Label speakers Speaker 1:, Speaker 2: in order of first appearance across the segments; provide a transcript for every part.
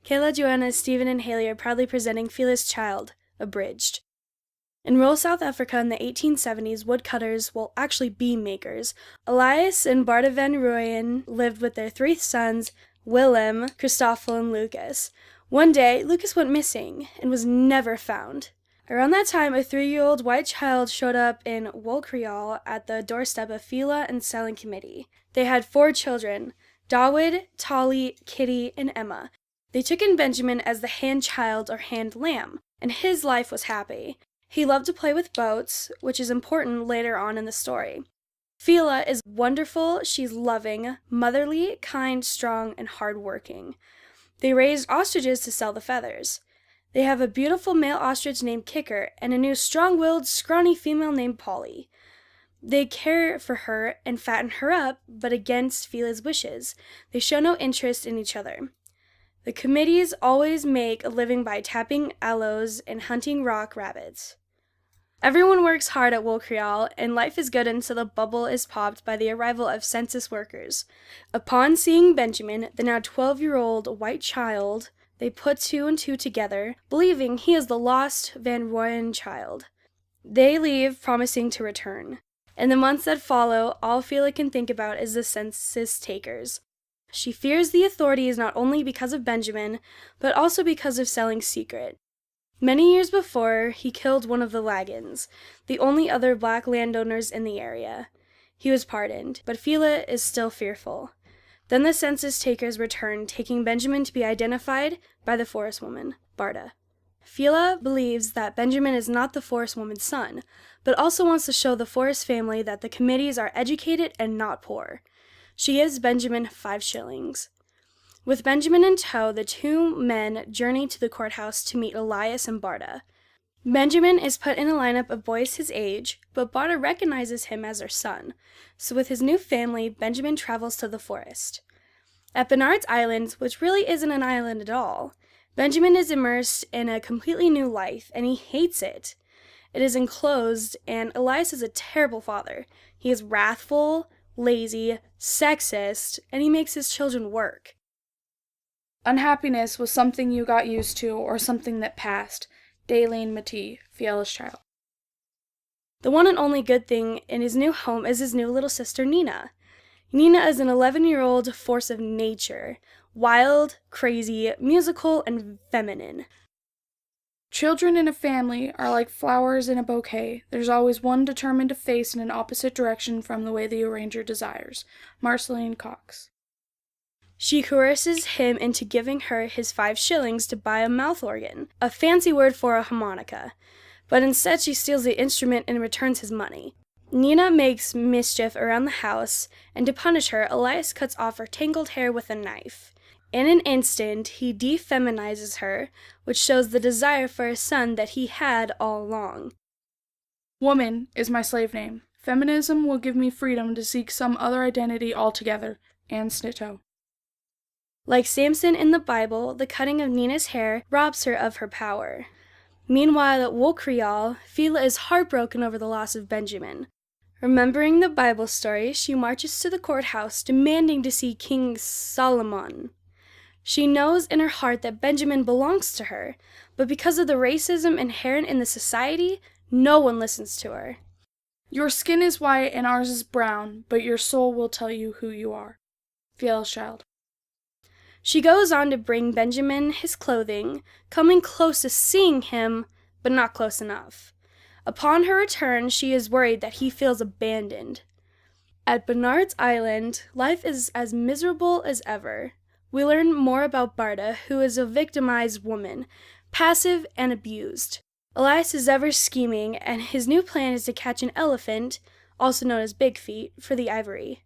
Speaker 1: Kayla, Joanna, Stephen, and Haley are proudly presenting Fiela's Child, abridged. In rural South Africa in the 1870s, woodcutters, well, actually beam makers, Elias and Barda van Rooyen lived with their 3 sons, Willem, Christoffel, and Lucas. One day, Lucas went missing and was never found. Around that time, a 3-year-old white child showed up in Wolkrial at the doorstep of Fiela and Selling Committee. They had 4 children, Dawood, Tolly, Kitty, and Emma. They took in Benjamin as the hand child or hand lamb, and his life was happy. He loved to play with boats, which is important later on in the story. Fiela is wonderful, she's loving, motherly, kind, strong, and hardworking. They raised ostriches to sell the feathers. They have a beautiful male ostrich named Kicker and a new strong-willed, scrawny female named Polly. They care for her and fatten her up, but against Fiela's wishes. They show no interest in each other. The committees always make a living by tapping aloes and hunting rock rabbits. Everyone works hard at Wolkrial, and life is good until the bubble is popped by the arrival of census workers. Upon seeing Benjamin, the now 12-year-old white child, they put 2 and 2 together, believing he is the lost Van Rooyen child. They leave, promising to return. In the months that follow, all Fiela can think about is the census takers. She fears the authorities not only because of Benjamin, but also because of Selling's secret. Many years before, he killed one of the Lagans, the only other black landowners in the area. He was pardoned, but Fiela is still fearful. Then the census takers return, taking Benjamin to be identified by the forest woman, Barda. Fiela believes that Benjamin is not the forest woman's son, but also wants to show the forest family that the committees are educated and not poor. She gives Benjamin 5 shillings. With Benjamin in tow, the 2 men journey to the courthouse to meet Elias and Barda. Benjamin is put in a lineup of boys his age, but Barda recognizes him as her son. So with his new family, Benjamin travels to the forest. At Bernard's Island, which really isn't an island at all, Benjamin is immersed in a completely new life, and he hates it. It is enclosed, and Elias is a terrible father. He is wrathful, lazy, sexist, and he makes his children work.
Speaker 2: Unhappiness was something you got used to or something that passed. Daleen Matee, Fiela's Child.
Speaker 1: The one and only good thing in his new home is his new little sister, Nina. Nina is an 11-year-old force of nature, wild, crazy, musical, and feminine.
Speaker 2: Children in a family are like flowers in a bouquet. There's always one determined to face in an opposite direction from the way the arranger desires. Marceline Cox.
Speaker 1: She coerces him into giving her his 5 shillings to buy a mouth organ, a fancy word for a harmonica, but instead she steals the instrument and returns his money. Nina makes mischief around the house, and to punish her, Elias cuts off her tangled hair with a knife. In an instant, he defeminizes her, which shows the desire for a son that he had all along.
Speaker 2: Woman is my slave name. Feminism will give me freedom to seek some other identity altogether. Anne Snitto.
Speaker 1: Like Samson in the Bible, the cutting of Nina's hair robs her of her power. Meanwhile, at Wolkrial, Fiela is heartbroken over the loss of Benjamin. Remembering the Bible story, she marches to the courthouse demanding to see King Solomon. She knows in her heart that Benjamin belongs to her, but because of the racism inherent in the society, no one listens to her.
Speaker 2: Your skin is white and ours is brown, but your soul will tell you who you are. Fiela's Child.
Speaker 1: She goes on to bring Benjamin his clothing, coming close to seeing him, but not close enough. Upon her return, she is worried that he feels abandoned. At Bernard's Island, life is as miserable as ever. We learn more about Barda, who is a victimized woman, passive and abused. Elias is ever scheming, and his new plan is to catch an elephant, also known as Big Feet, for the ivory.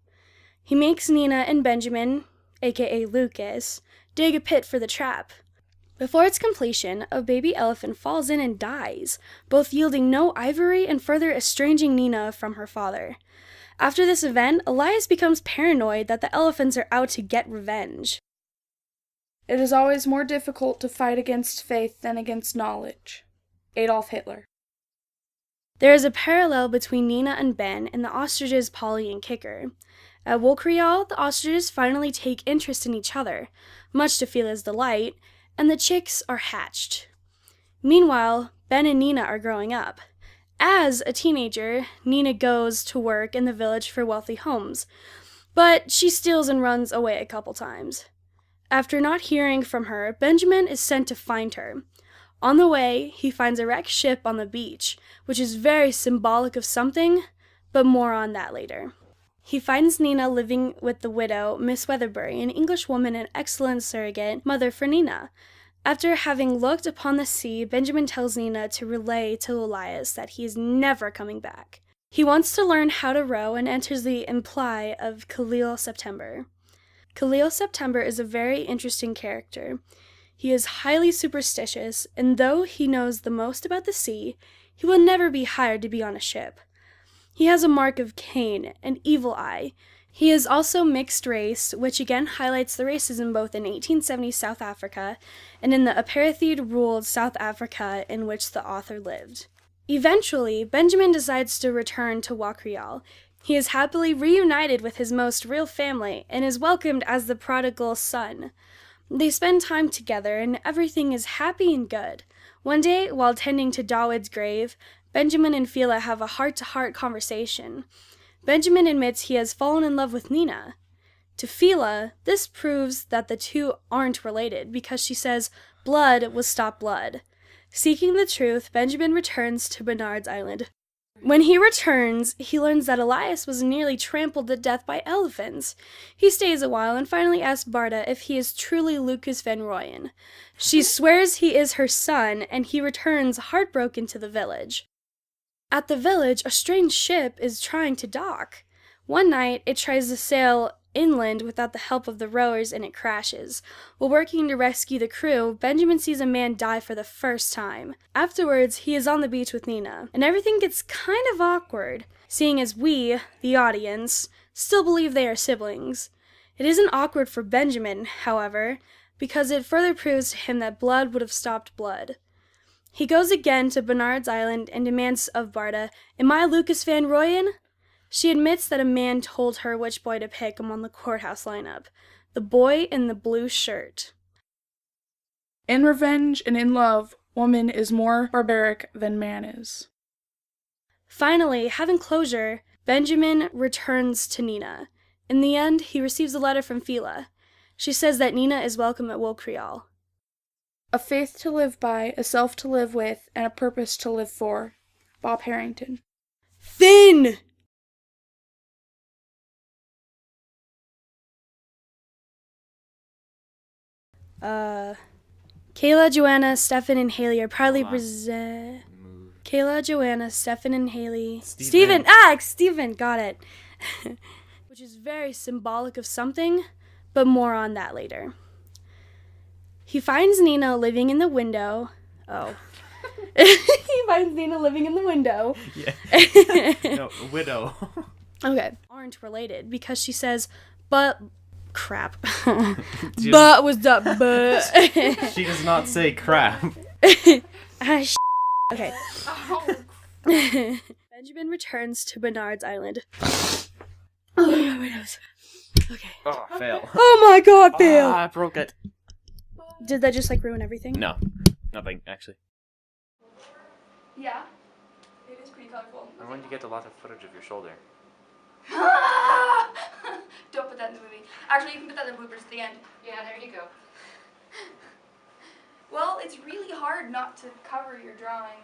Speaker 1: He makes Nina and Benjamin, aka Lucas, dig a pit for the trap. Before its completion, a baby elephant falls in and dies, both yielding no ivory and further estranging Nina from her father. After this event, Elias becomes paranoid that the elephants are out to get revenge.
Speaker 2: It is always more difficult to fight against faith than against knowledge. Adolf Hitler.
Speaker 1: There is a parallel between Nina and Ben and the ostriches Polly and Kicker. At Wolkrial, the ostriches finally take interest in each other, much to Fiela's delight, and the chicks are hatched. Meanwhile, Ben and Nina are growing up. As a teenager, Nina goes to work in the village for wealthy homes, but she steals and runs away a couple times. After not hearing from her, Benjamin is sent to find her. On the way, he finds a wrecked ship on the beach, which is very symbolic of something, but more on that later. He finds Nina living with the widow, Miss Weatherbury, an English woman and excellent surrogate mother for Nina. After having looked upon the sea, Benjamin tells Nina to relay to Elias that he is never coming back. He wants to learn how to row and enters the employ of Khalil September. Khalil September is a very interesting character. He is highly superstitious, and though he knows the most about the sea, he will never be hired to be on a ship. He has a mark of Cain, an evil eye. He is also mixed race, which again highlights the racism both in 1870 South Africa and in the apartheid-ruled South Africa in which the author lived. Eventually, Benjamin decides to return to Wakrial. He is happily reunited with his most real family and is welcomed as the prodigal son. They spend time together and everything is happy and good. One day, while tending to Dawood's grave, Benjamin and Fiela have a heart-to-heart conversation. Benjamin admits he has fallen in love with Nina. To Fiela, this proves that the two aren't related because she says blood will stop blood. Seeking the truth, Benjamin returns to Bernard's Island. When he returns, he learns that Elias was nearly trampled to death by elephants. He stays a while and finally asks Barda if he is truly Lucas Van Rooyen. She swears he is her son, and he returns heartbroken to the village. At the village, a strange ship is trying to dock. One night, it tries to sail inland without the help of the rowers and it crashes. While working to rescue the crew, Benjamin sees a man die for the first time. Afterwards, he is on the beach with Nina, and everything gets kind of awkward, seeing as we, the audience, still believe they are siblings. It isn't awkward for Benjamin, however, because it further proves to him that blood would have stopped blood. He goes again to Bernard's Island and demands of Barda, "Am I Lucas Van Rooyen?" She admits that a man told her which boy to pick among the courthouse lineup. The boy in the blue shirt.
Speaker 2: In revenge and in love, woman is more barbaric than man is.
Speaker 1: Finally, having closure, Benjamin returns to Nina. In the end, he receives a letter from Fiela. She says that Nina is welcome at Wilcrial.
Speaker 2: A faith to live by, a self to live with, and a purpose to live for. Bob Harrington.
Speaker 1: Finn! Kayla, Joanna, Stefan, and Haley are proudly present. Kayla, Joanna, Stefan, and Haley. Steven! Steven! Got it. Which is very symbolic of something, but more on that later. He finds Nina living in the window. Oh. He finds Nina living in the window.
Speaker 3: Yeah. No, widow.
Speaker 1: Okay. Aren't related because she says, but... Crap. But was the but.
Speaker 3: She does not say crap.
Speaker 1: Okay. Benjamin returns to Bernard's Island. Oh my god, my nose. Okay.
Speaker 3: Oh, fail.
Speaker 1: Oh my god, fail!
Speaker 3: I broke it.
Speaker 1: Did that just ruin everything?
Speaker 3: No, nothing actually.
Speaker 2: Yeah, it is pretty colorful.
Speaker 3: I want you to get a lot of footage of your shoulder.
Speaker 2: Don't put that in the movie. Actually, you can put that in the bloopers at the end.
Speaker 4: Yeah, there you go.
Speaker 2: Well, it's really hard not to cover your drawing.